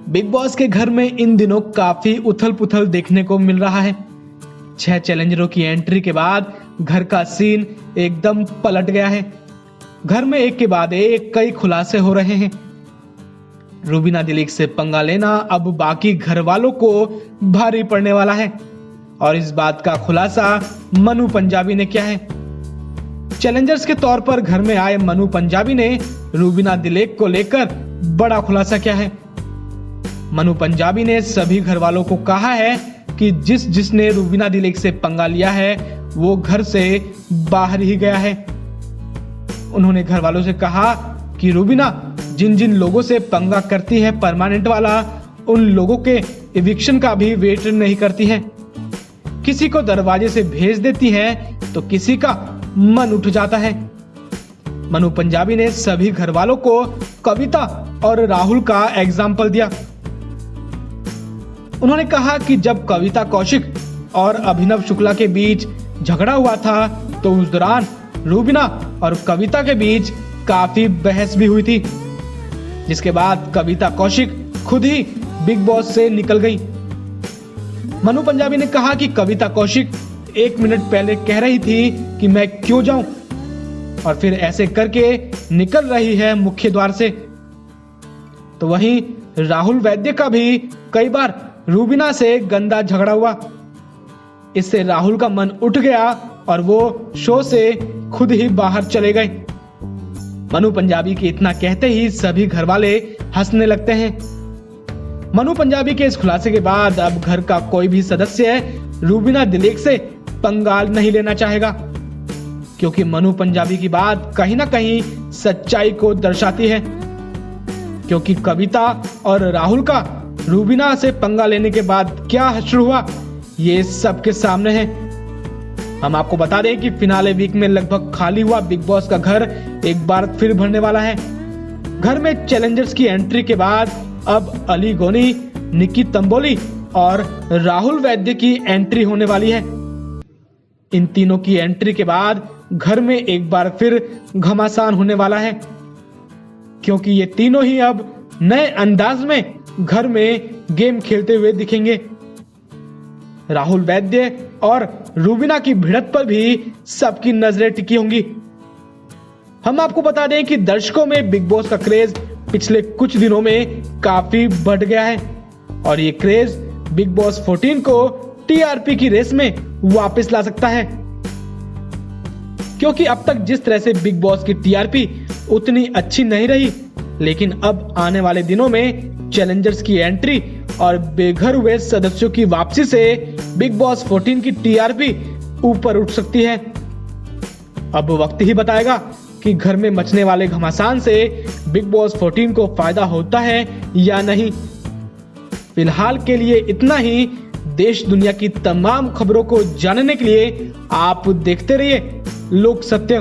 Big boss के घर में इन दिनों काफी उथल पुथल देखने को मिल रहा है। 6 चैलेंजरों की एंट्री के बाद घर का सीन एकदम पलट गया है। घर में एक के बाद एक कई खुलासे हो रहे हैं। रूबीना दिलीप से पंगा लेना अब बाकी घर वालों को भारी पड़ने वाला है और इस बात का खुलासा मनु पंजाबी ने किया है। चैलेंजर्स के तौर पर घर में आए मनु पंजाबी ने रूबीना दिलीप को लेकर बड़ा खुलासा किया है। मनु पंजाबी ने सभी घर वालों को कहा है कि जिसने रूबीना दिलीप से पंगा लिया है वो घर से बाहर ही गया है। उन्होंने घर वालों से कहा कि रूबीना जिन जिन लोगों से पंगा करती है परमानेंट वाला, उन लोगों के इविक्शन का भी वेट नहीं करती है। किसी को दरवाजे से भेज देती है तो किसी का मन उठ जाता है। मनु पंजाबी ने सभी घर वालों को कविता और राहुल का एग्जाम्पल दिया। उन्होंने कहा कि जब कविता कौशिक और अभिनव शुक्ला के बीच झगड़ा हुआ था तो उस दौरान रूबीना और कविता के बीच काफी बहस भी हुई थी, जिसके बाद कविता कौशिक खुद ही बिग बॉस से निकल गई। मनु पंजाबी ने कहा कि कविता कौशिक 1 मिनट पहले कह रही थी कि मैं क्यों जाऊं और फिर ऐसे करके निकल रही है मुख्य द्वार से। तो वहीं राहुल वैद्य का भी कई बार रूबीना से गंदा झगड़ा हुआ। इससे राहुल का मन उठ गया और वो शो से खुद ही बाहर चले गए। मनु पंजाबी के इतना कहते ही सभी घर वाले हंसने लगते हैं। मनु पंजाबी के इस खुलासे के बाद अब घर का कोई भी सदस्य रूबीना दिलीप से पंगा नहीं लेना चाहेगा, क्योंकि मनु पंजाबी की बात कहीं ना कहीं सच्चाई को दर्शाती है। क्योंकि कविता और राहुल का रूबीना से पंगा लेने के बाद क्या हश्र हुआ ये सबके सामने है। हम आपको बता दें कि फिनाले वीक में लगभग खाली हुआ बिग बॉस का घर एक बार फिर भरने वाला है। घर में चैलेंजर्स की एंट्री के बाद अब अली गोनी, निकी तंबोली और राहुल वैद्य की एंट्री होने वाली है। इन तीनों की एंट्री के बाद घर में एक बार फिर घमासान होने वाला है, क्योंकि ये तीनों ही अब नए अंदाज में घर में गेम खेलते हुए दिखेंगे। राहुल वैद्य और रूबीना की भिड़ंत पर भी सबकी नजरें टिकी होंगी। हम आपको बता दें कि दर्शकों में बिग बॉस का क्रेज पिछले कुछ दिनों में काफी बढ़ गया है और ये क्रेज बिग बॉस 14 को टीआरपी की रेस में वापस ला सकता है, क्योंकि अब तक जिस तरह से बिग बॉस की टीआरपी उतनी अच्छी नहीं रही, लेकिन अब आने वाले दिनों में चैलेंजर्स की एंट्री और बेघर हुए सदस्यों की वापसी से बिग बॉस 14 की टीआरपी ऊपर उठ सकती है। अब वक्त ही बताएगा कि घर में मचने वाले घमासान से बिग बॉस 14 को फायदा होता है या नहीं। फिलहाल के लिए इतना ही। देश दुनिया की तमाम खबरों को जानने के लिए आप देखते रहिए लोक सत्य।